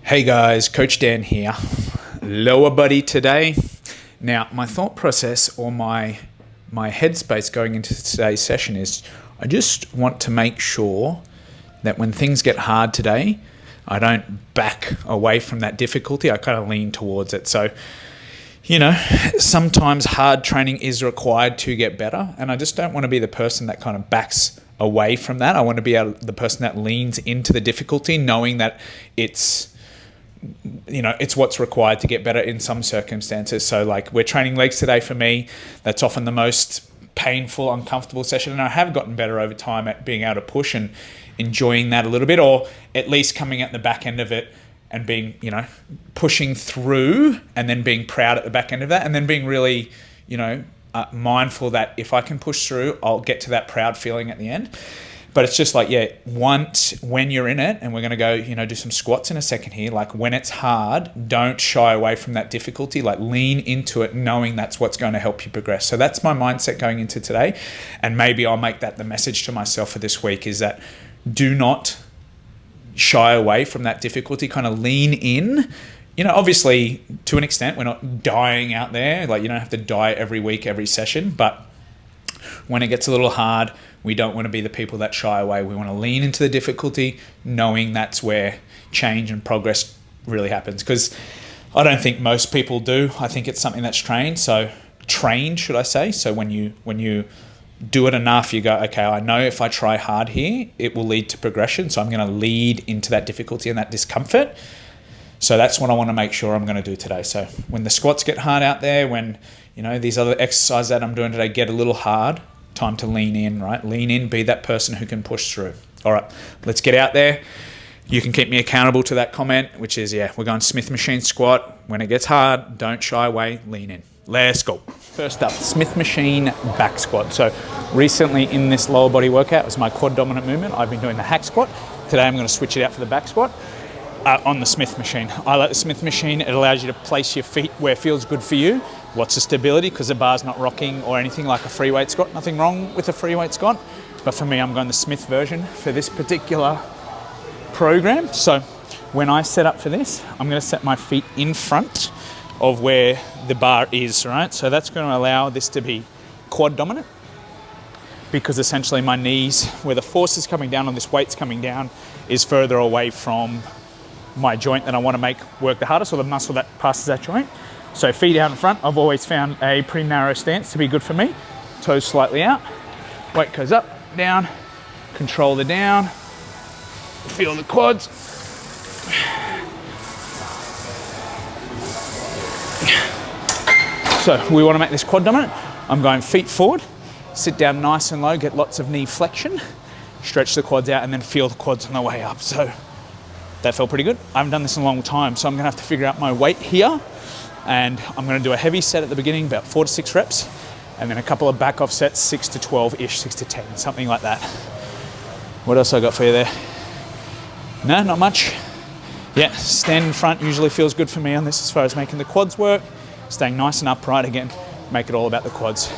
Hey guys, Coach Dan here. Lower body today. Now, my thought process or my headspace going into today's session is I just want to make sure that when things get hard today, I don't back away from that difficulty. I kind of lean towards it. So, you know, sometimes hard training is required to get better, and I just don't want to be the person that kind of backs away from that. I want to be the person that leans into the difficulty, knowing that it's what's required to get better in some circumstances. So like we're training legs today for me. That's often the most painful, uncomfortable session. And I have gotten better over time at being able to push and enjoying that a little bit, or at least coming at the back end of it and being, pushing through and then being proud at the back end of that. And then being really, mindful that if I can push through, I'll get to that proud feeling at the end. But it's just like, when you're in it, and we're going to go, do some squats in a second here, like when it's hard, don't shy away from that difficulty, like lean into it, knowing that's what's going to help you progress. So that's my mindset going into today. And maybe I'll make that the message to myself for this week, is that do not shy away from that difficulty, kind of lean in. Obviously to an extent, we're not dying out there. Like you don't have to die every week, every session, but when it gets a little hard, we don't want to be the people that shy away. We want to lean into the difficulty, knowing that's where change and progress really happens. Because I don't think most people do. I think it's something that's trained, should I say. So when you do it enough, you go, okay, I know if I try hard here, it will lead to progression. So I'm going to lead into that difficulty and that discomfort. So that's what I want to make sure I'm going to do today. So when the squats get hard out there, when these other exercises that I'm doing today get a little hard, time to lean in, right? Lean in, be that person who can push through. All right, let's get out there. You can keep me accountable to that comment, which is, we're going Smith machine squat. When it gets hard, don't shy away, lean in. Let's go. First up, Smith machine back squat. So recently in this lower body workout was my quad dominant movement. I've been doing the hack squat. Today I'm going to switch it out for the back squat. On the Smith machine. I like the Smith machine. It allows you to place your feet where it feels good for you. Lots of stability because the bar's not rocking or anything like a free weight squat. Nothing wrong with a free weight squat. But for me, I'm going the Smith version for this particular program. So when I set up for this, I'm going to set my feet in front of where the bar is, right? So that's going to allow this to be quad dominant, because essentially my knees, where the force is coming down and this weight's coming down, is further away from my joint that I want to make work the hardest, or the muscle that passes that joint. So feet out in front, I've always found a pretty narrow stance to be good for me. Toes slightly out, weight goes up, down, control the down, feel the quads. So we want to make this quad dominant. I'm going feet forward, sit down nice and low, get lots of knee flexion, stretch the quads out, and then feel the quads on the way up. So that felt pretty good. I haven't done this in a long time, so I'm gonna have to figure out my weight here. And I'm gonna do a heavy set at the beginning, about 4 to 6 reps, and then a couple of back off sets, 6 to 12-ish, 6 to 10, something like that. What else I got for you there? No, not much. Stand in front usually feels good for me on this as far as making the quads work. Staying nice and upright again, make it all about the quads.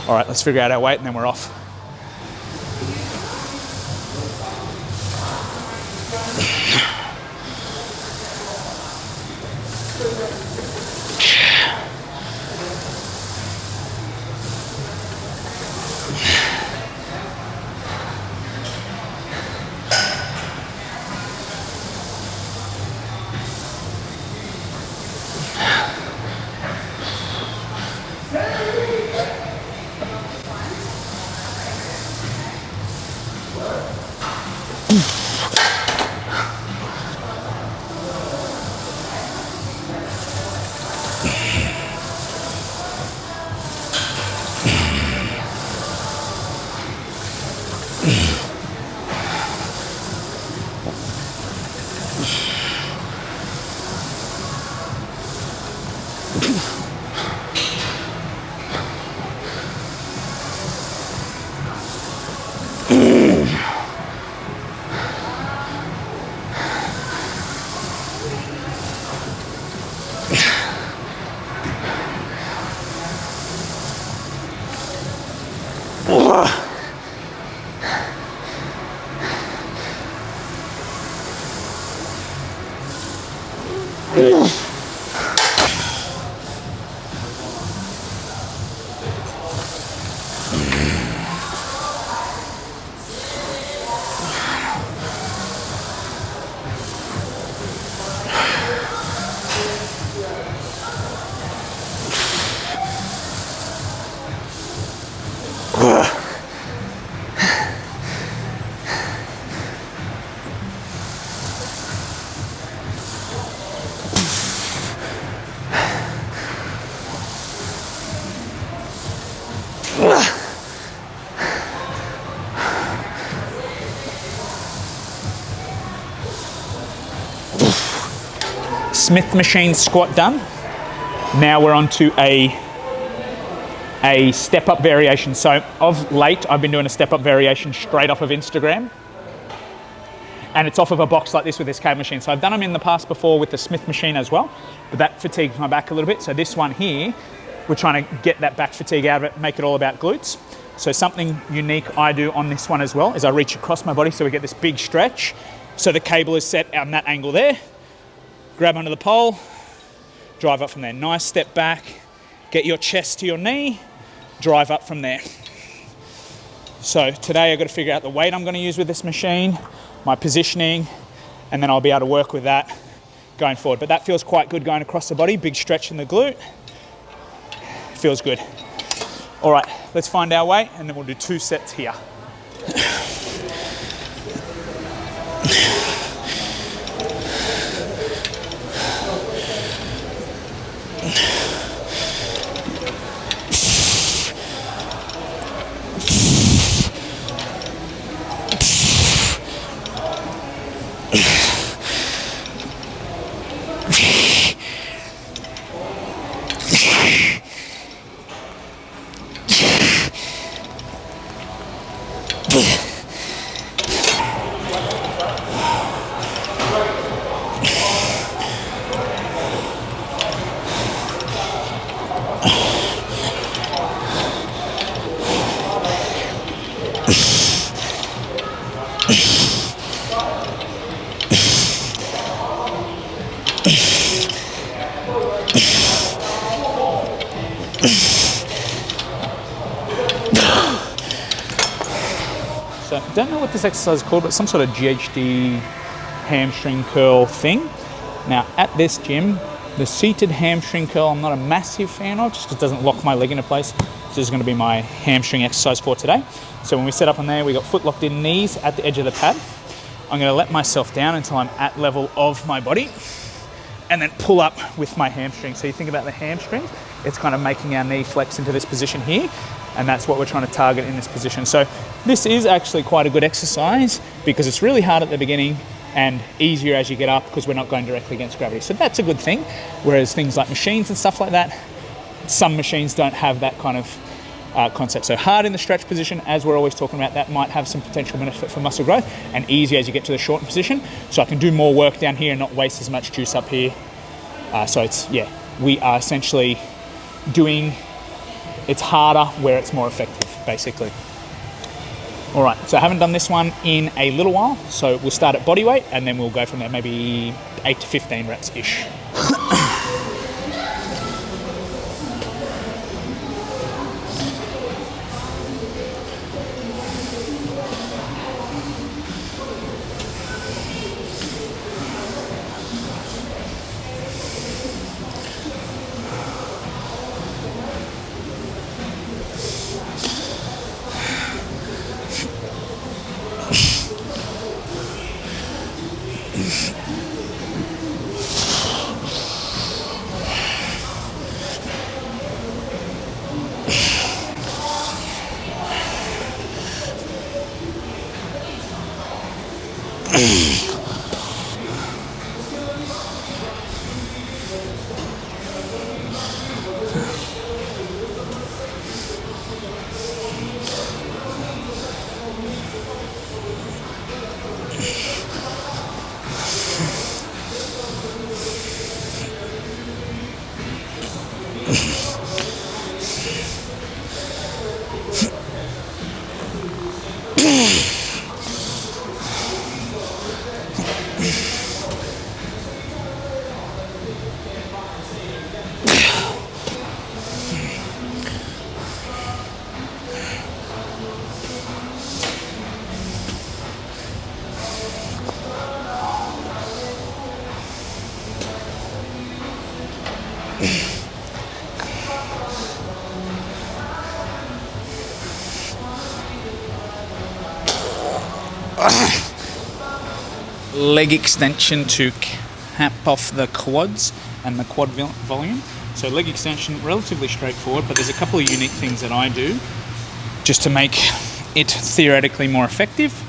All right, let's figure out our weight and then we're off. Smith machine squat done. Now we're on to a step up variation. So of late, I've been doing a step up variation straight off of Instagram. And it's off of a box like this with this cable machine. So I've done them in the past before with the Smith machine as well, but that fatigues my back a little bit. So this one here, we're trying to get that back fatigue out of it, make it all about glutes. So something unique I do on this one as well is I reach across my body so we get this big stretch. So the cable is set on that angle there. Grab onto the pole, drive up from there. Nice step back, get your chest to your knee, drive up from there. So today I've got to figure out the weight I'm going to use with this machine, my positioning, and then I'll be able to work with that going forward. But that feels quite good going across the body, big stretch in the glute. Feels good. All right, let's find our weight and then we'll do 2 sets here. So I don't know what this exercise is called, but some sort of GHD hamstring curl thing. Now at this gym, the seated hamstring curl I'm not a massive fan of, just because it doesn't lock my leg into place. So this is going to be my hamstring exercise for today. So when we set up on there, we got foot locked in, knees at the edge of the pad. I'm going to let myself down until I'm at level of my body and then pull up with my hamstring. So you think about the hamstring, it's kind of making our knee flex into this position here, and that's what we're trying to target in this position. So this is actually quite a good exercise because it's really hard at the beginning and easier as you get up because we're not going directly against gravity. So that's a good thing. Whereas things like machines and stuff like that, some machines don't have that kind of concept. So hard in the stretch position, as we're always talking about, that might have some potential benefit for muscle growth, and easy as you get to the shortened position. So I can do more work down here and not waste as much juice up here. So it's, yeah, we are essentially doing, it's harder where it's more effective, basically. All right, so I haven't done this one in a little while, so we'll start at body weight and then we'll go from there, maybe 8 to 15 reps-ish. leg extension to cap off the quads and the quad volume. So leg extension, relatively straightforward, but there's a couple of unique things that I do just to make it theoretically more effective.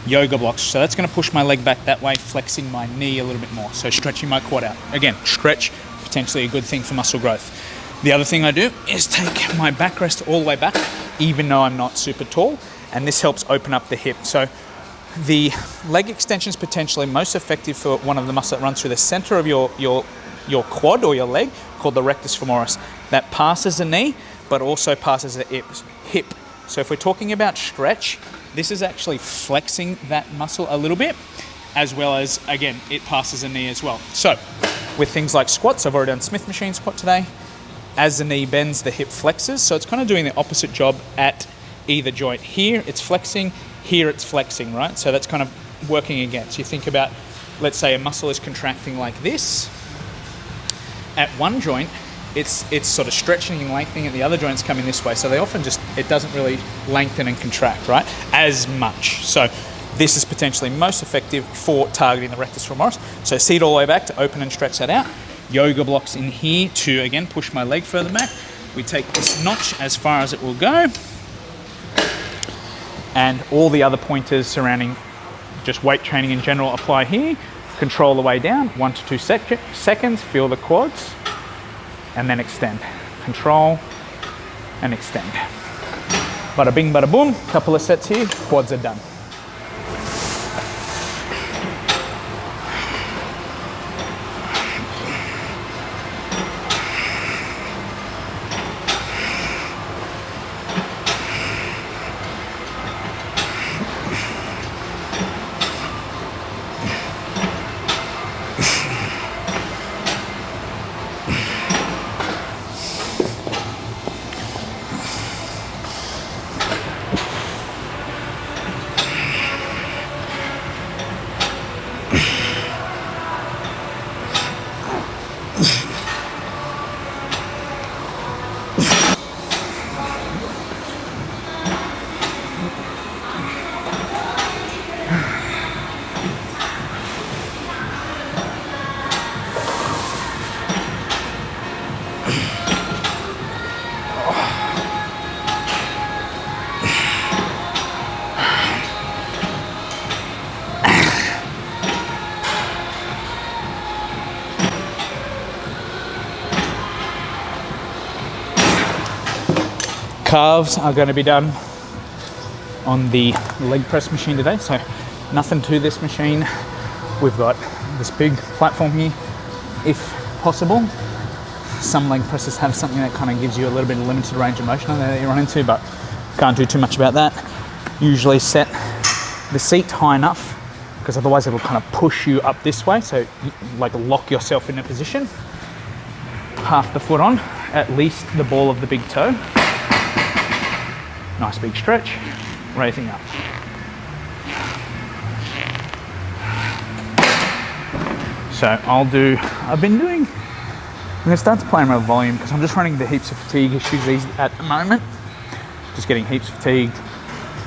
Yoga blocks. So that's going to push my leg back that way, flexing my knee a little bit more. So stretching my quad out. Again, stretch, potentially a good thing for muscle growth. The other thing I do is take my backrest all the way back, even though I'm not super tall, and this helps open up the hip. So the leg extension is potentially most effective for one of the muscles that runs through the center of your quad or your leg, called the rectus femoris. That passes the knee, but also passes the hip. So if we're talking about stretch, this is actually flexing that muscle a little bit, as well as, again, it passes the knee as well. So with things like squats, I've already done Smith machine squat today. As the knee bends, the hip flexes. So it's kind of doing the opposite job at either joint. Here it's flexing, here it's flexing, right? So that's kind of working against. You think about, let's say a muscle is contracting like this. At one joint, it's sort of stretching and lengthening, and the other joint's coming this way. So they often it doesn't really lengthen and contract, right, as much. So this is potentially most effective for targeting the rectus femoris. So seat all the way back to open and stretch that out. Yoga blocks in here to, again, push my leg further back. We take this notch as far as it will go. And all the other pointers surrounding just weight training in general apply here. Control the way down, 1 to 2 seconds, feel the quads, and then extend. Control and extend. Bada bing, bada boom. Couple of sets here, quads are done. Calves are going to be done on the leg press machine today, so nothing to this machine. We've got this big platform here. If possible, some leg presses have something that kind of gives you a little bit of limited range of motion that you run into, but can't do too much about that. Usually set the seat high enough, because otherwise it'll kind of push you up this way, so you, like, lock yourself in a position. Half the foot on, at least the ball of the big toe. Nice big stretch, raising up. So I'm going to start to play around with volume, because I'm just running the heaps of fatigue issues at the moment. Just getting heaps fatigued,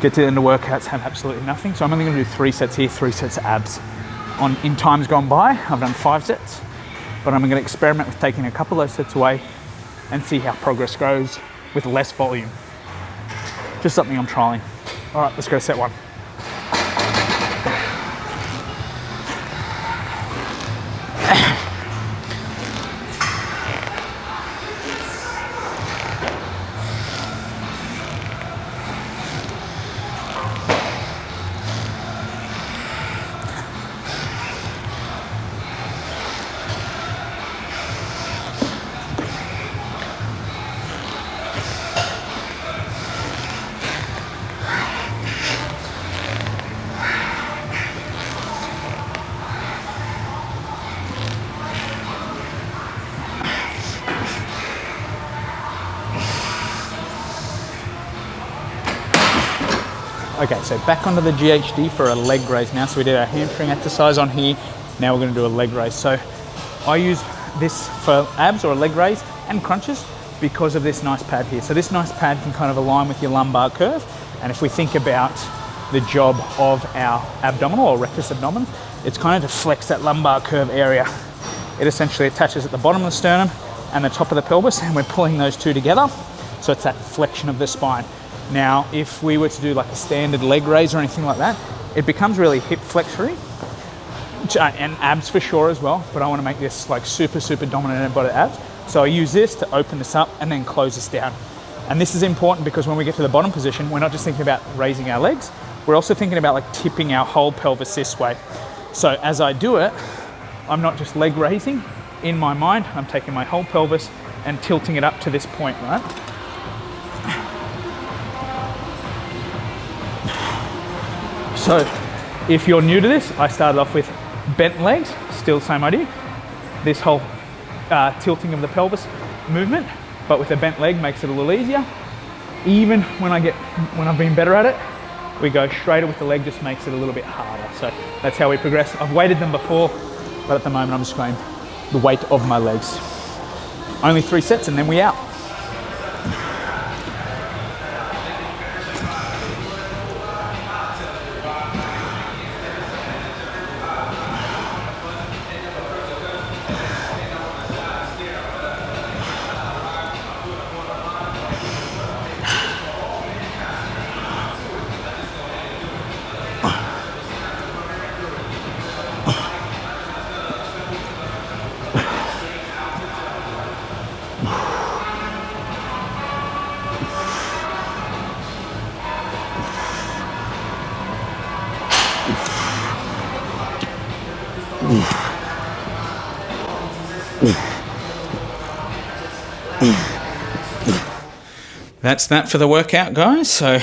get to the end of workouts, have absolutely nothing. So I'm only going to do 3 sets here, 3 sets of abs. In times gone by, I've done 5 sets, but I'm going to experiment with taking a couple of those sets away and see how progress goes with less volume. Just something I'm trialing. All right, let's go set 1. Okay, so back onto the GHD for a leg raise now. So we did our hamstring exercise on here. Now we're going to do a leg raise. So I use this for abs or a leg raise and crunches because of this nice pad here. So this nice pad can kind of align with your lumbar curve. And if we think about the job of our abdominal or rectus abdomen. It's kind of to flex that lumbar curve area. It essentially attaches at the bottom of the sternum and the top of the pelvis, and we're pulling those two together. So it's that flexion of the spine. Now, if we were to do like a standard leg raise or anything like that, it becomes really hip flexory, and abs for sure as well, but I want to make this like super dominant by the abs. So I use this to open this up and then close this down. And this is important because when we get to the bottom position, we're not just thinking about raising our legs, we're also thinking about like tipping our whole pelvis this way. So as I do it, I'm not just leg raising. In my mind, I'm taking my whole pelvis and tilting it up to this point, right? So if you're new to this, I started off with bent legs, still the same idea. This whole tilting of the pelvis movement, but with a bent leg makes it a little easier. Even when I've been better at it, we go straighter with the leg, just makes it a little bit harder. So that's how we progress. I've weighted them before, but at the moment I'm just going the weight of my legs. Only 3 sets and then we out. That's that for the workout, guys. So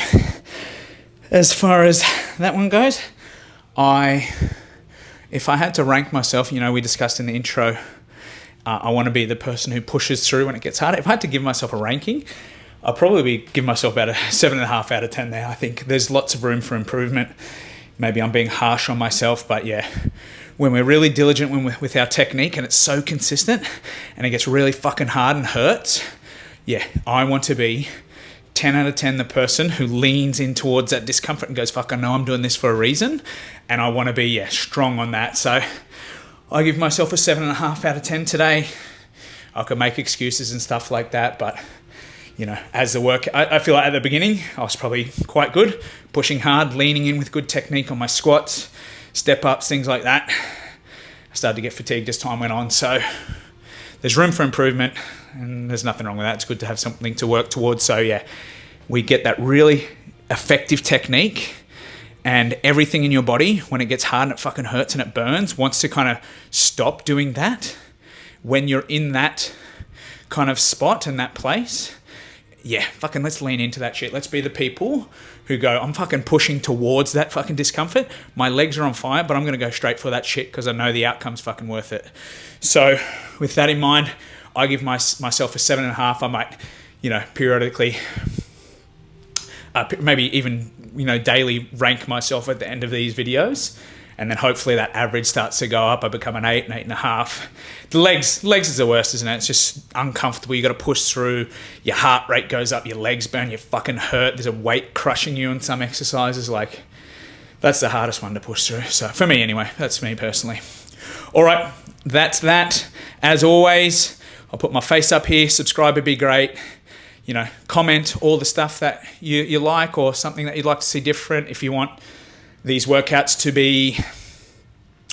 as far as that one goes, if I had to rank myself, you know, we discussed in the intro, I want to be the person who pushes through when it gets harder. If I had to give myself a ranking, I'll probably give myself about a 7.5 out of 10 there. I think there's lots of room for improvement. Maybe I'm being harsh on myself, but yeah, when we're really diligent with our technique and it's so consistent and it gets really fucking hard and hurts, yeah, I want to be 10 out of 10 the person who leans in towards that discomfort and goes, fuck, I know I'm doing this for a reason, and I want to be strong on that. So I give myself a 7.5 out of 10 today. I could make excuses and stuff like that, but you know, as the work, I feel like at the beginning I was probably quite good, pushing hard, leaning in with good technique on my squats, step ups, things like that. I started to get fatigued as time went on, so there's room for improvement, and there's nothing wrong with that. It's good to have something to work towards. So yeah, we get that really effective technique, and everything in your body, when it gets hard and it fucking hurts and it burns, wants to kind of stop doing that. When you're in that kind of spot and that place, yeah, fucking let's lean into that shit. Let's be the people who go, I'm fucking pushing towards that fucking discomfort. My legs are on fire, but I'm going to go straight for that shit because I know the outcome's fucking worth it. So with that in mind, I give myself a 7.5. I might, you know, periodically, maybe even, you know, daily rank myself at the end of these videos. And then hopefully that average starts to go up. I become an 8, an 8.5. The legs is the worst, isn't it? It's just uncomfortable. You got to push through. Your heart rate goes up. Your legs burn. You fucking hurt. There's a weight crushing you in some exercises. Like, that's the hardest one to push through. So for me anyway, that's me personally. All right, that's that. As always, I'll put my face up here. Subscribe would be great. You know, comment all the stuff that you like or something that you'd like to see different. If you want these workouts to be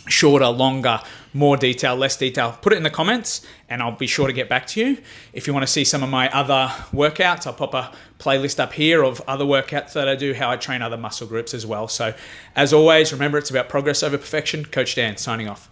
shorter, longer, more detail, less detail, put it in the comments and I'll be sure to get back to you. If you want to see some of my other workouts, I'll pop a playlist up here of other workouts that I do, how I train other muscle groups as well. So as always, remember, it's about progress over perfection. Coach Dan, signing off.